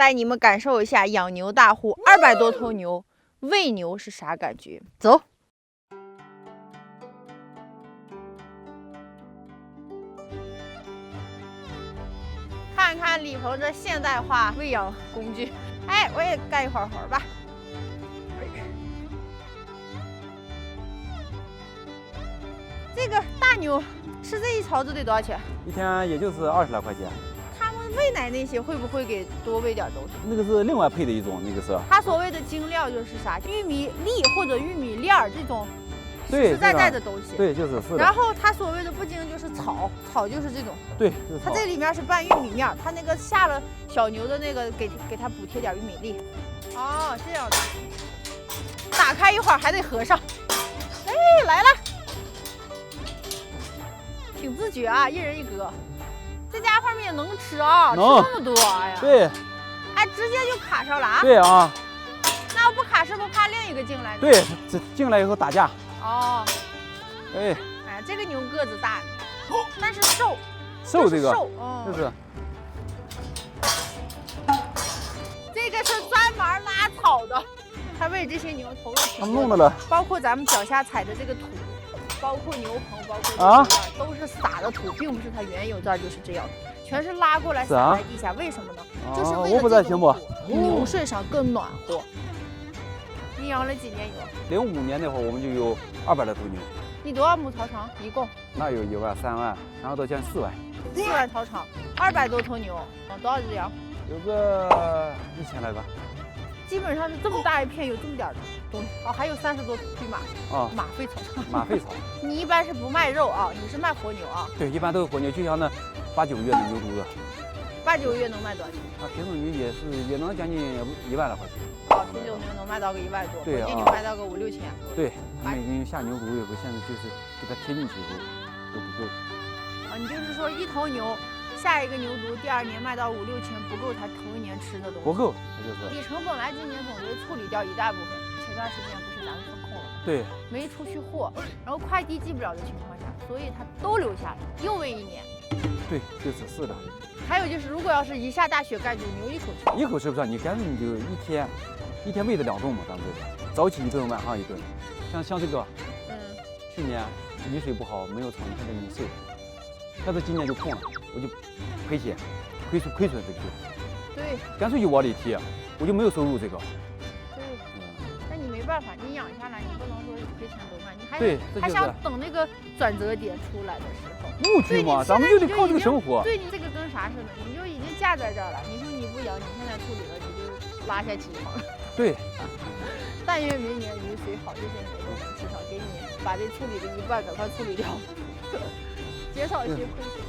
带你们感受一下养牛大户200多头牛喂牛是啥感觉。走。看看李鹏这现代化喂养工具，哎，我也干一会儿活吧。这个大牛吃这一槽子得多少钱？一天也就是20来块钱。他们喂奶那些会不会给多喂点东西？那个是另外配的一种，那个是。他所谓的精料就是啥？玉米粒或者玉米链儿这种实实在在的东西。对，就是是的。然后他所谓的不精就是草，草就是这种。对，就是它这里面是拌玉米面，它那个下了小牛的那个给它补贴点玉米粒。哦，这样的。打开一会儿还得合上。哎，来了。挺自觉啊，一人一格。这家伙们也能吃啊，吃那么多呀？对。哎，直接就卡上了啊？对啊。那要不卡是不是怕另一个进来？对，这进来以后打架。哦。哎。哎，这个牛个子大，但是瘦。瘦这个。瘦，就是。这个是专门拉草的，他为这些牛投入挺多。他弄的了。包括咱们脚下踩的这个土。包括牛棚，包括都是撒的土，并不是它原有这儿就是这样的，全是拉过来撒在地下。为什么呢？就是为了这种土牛睡上更暖和。你养了几年牛？05年那会儿我们就有200来头牛。你多少亩草场？一共？那有1万、3万，然后到将近4万。4万草场，200多头牛，多少只羊？有个1000来个。基本上是这么大一片，有这么点的东西哦，还有30多匹马马粪草。马粪草。你一般是不卖肉啊？你是卖活牛啊？对，一般都是活牛，就像那8、9个月的牛犊子。8、9个月能卖多少钱？品种牛也能将近1万来块钱。哦，品种牛能卖到个1万多，对啊，活牛卖到个5、6千。对，他们已经下牛犊以后，现在就是给它贴进去以后都不够。啊，你就是说一头牛。下一个牛犊，第2年卖到5、6千不够，它头1年吃的东西不够，那就是。李成本来今年总结处理掉一大部分，前段时间不是咱们封控了吗？对，没出去货，然后快递寄不了的情况下，所以它都留下了，又喂1年。对，是的。还有就是，如果要是一下大雪盖住，牛一口吃。一口吃不上，你干脆你就一天喂的2顿嘛，咱们这个早起1顿，晚上1顿。像这个，去年雨水不好，没有草，你看这牛瘦。但是今年就空了，我就亏损这个就，对，干脆就往里贴，我就没有收入这个。对，但你没办法，你养下来，你不能说亏钱都卖，你还想等那个转折点出来的时候。误区嘛，咱们就得靠这个生活。对，你这个跟啥似的，你就已经架在这儿了。你说你不养，你现在处理了，你就拉下基层了。对。但愿明年雨水好，这些牛都能至少给你把这处理的一半赶快处理掉。减少一些亏损。